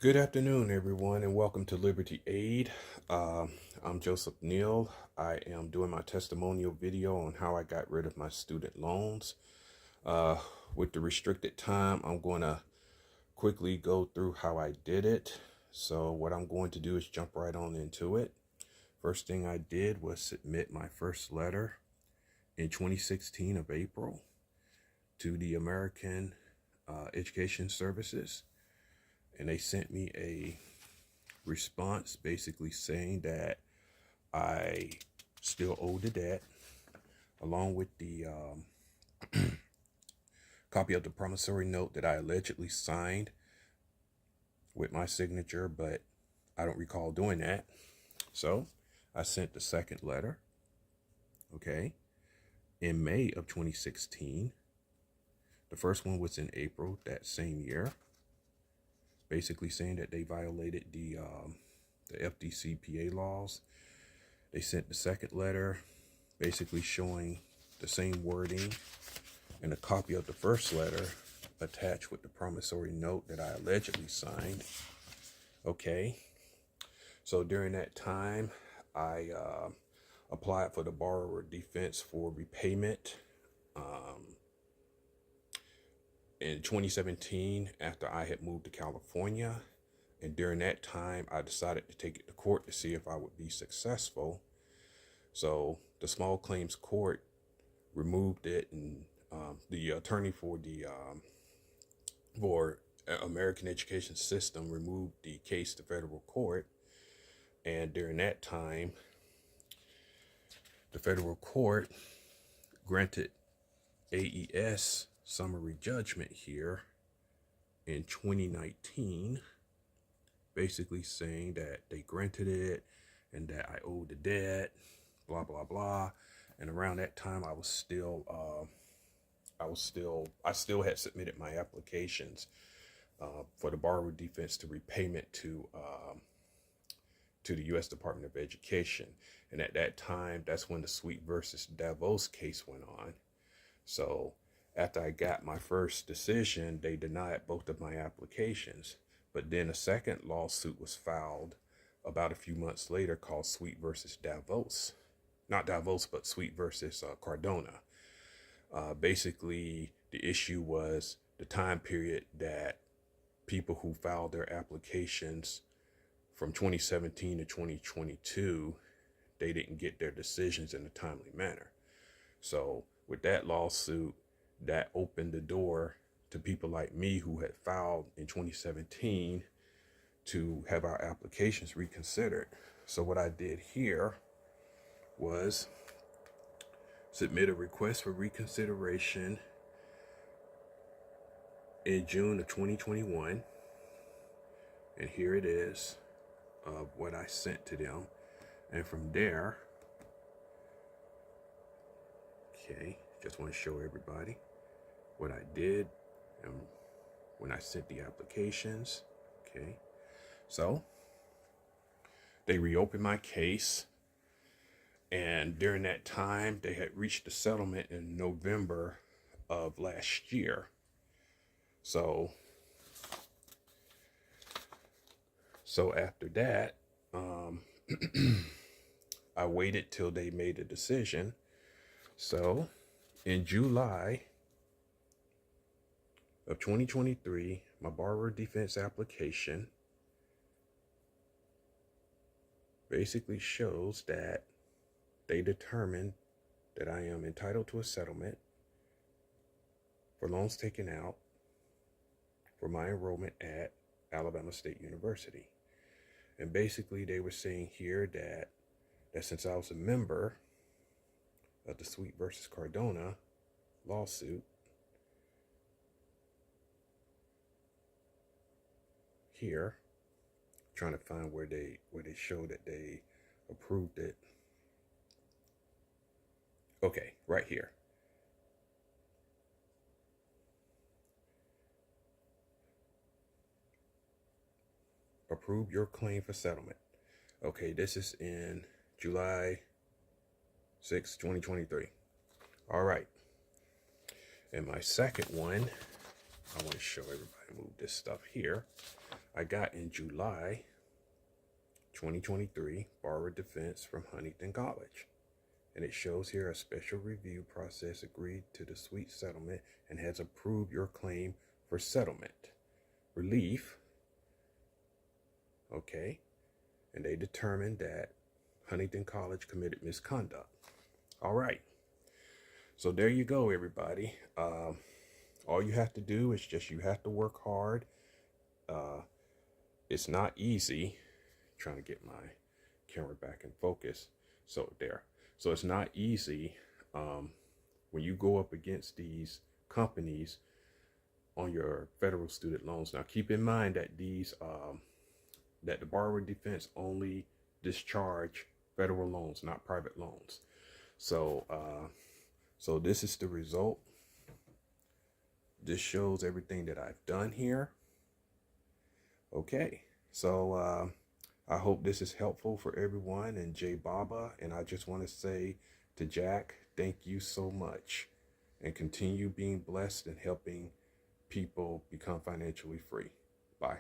Good afternoon, everyone, and welcome to Liberty Aid. I'm Joseph Neal. I am doing my testimonial video on how I got rid of my student loans. Uh, with the restricted time, I'm going to quickly go through how I did it. So what I'm going to do is jump right on into it. First thing I did was submit my first letter in 2016 of April to the American Education Services. And they sent me a response basically saying that I still owe the debt, along with the copy of the promissory note that I allegedly signed with my signature, but I don't recall doing that. So I sent the second letter, okay, in May of 2016. The first one was in April that same year, basically saying that they violated the FDCPA laws. They sent the second letter basically showing the same wording and a copy of the first letter attached with the promissory note that I allegedly signed. Okay, so during that time, I applied for the borrower defense for repayment in 2017 after I had moved to California. And during that time, I decided to take it to court to see if I would be successful. So the small claims court removed it, and the attorney for the American Education System removed the case to federal court. And during that time, the federal court granted AES summary judgment here in 2019, basically saying that they granted it and that I owed the debt, blah, blah, blah. And around that time, I still had submitted my applications for the borrower defense to repayment to the U.S. Department of Education. And at that time, that's when the Sweet versus Davos case went on. So after I got my first decision, they denied both of my applications. But then a second lawsuit was filed about a few months later called Sweet versus Davos. Not Davos, but Sweet versus Cardona. Basically, the issue was the time period that people who filed their applications from 2017 to 2022, they didn't get their decisions in a timely manner. So with that lawsuit, that opened the door to people like me who had filed in 2017 to have our applications reconsidered. So what I did here was submit a request for reconsideration in June of 2021. And here it is of what I sent to them. And from there, okay, just want to show everybody what I did and when I sent the applications. Okay, so they reopened my case, and during that time they had reached a settlement in November of last year. So after that, I waited till they made a decision. So in July of 2023, my borrower defense application basically shows that they determined that I am entitled to a settlement for loans taken out for my enrollment at Alabama State University. And basically they were saying here that since I was a member of the Sweet versus Cardona lawsuit, here, trying to find where they show that they approved it. Okay, right here. Approve your claim for settlement. Okay, this is in July 6, 2023. All right. And my second one, I want to show everybody, move this stuff here. I got in July 2023 borrower defense from Huntington College. And it shows here a special review process agreed to the sweet settlement and has approved your claim for settlement. Relief, okay, and they determined that Huntington College committed misconduct. All right, so there you go, everybody. All you have to do is you have to work hard. It's not easy. Trying to get my camera back in focus. So it's not easy when you go up against these companies on your federal student loans. Now, keep in mind that that the borrower defense only discharge federal loans, not private loans. So, so this is the result. This shows everything that I've done here. Okay, so I hope this is helpful for everyone and Jay Baba. And I just want to say to Jack, thank you so much, and continue being blessed and helping people become financially free. Bye.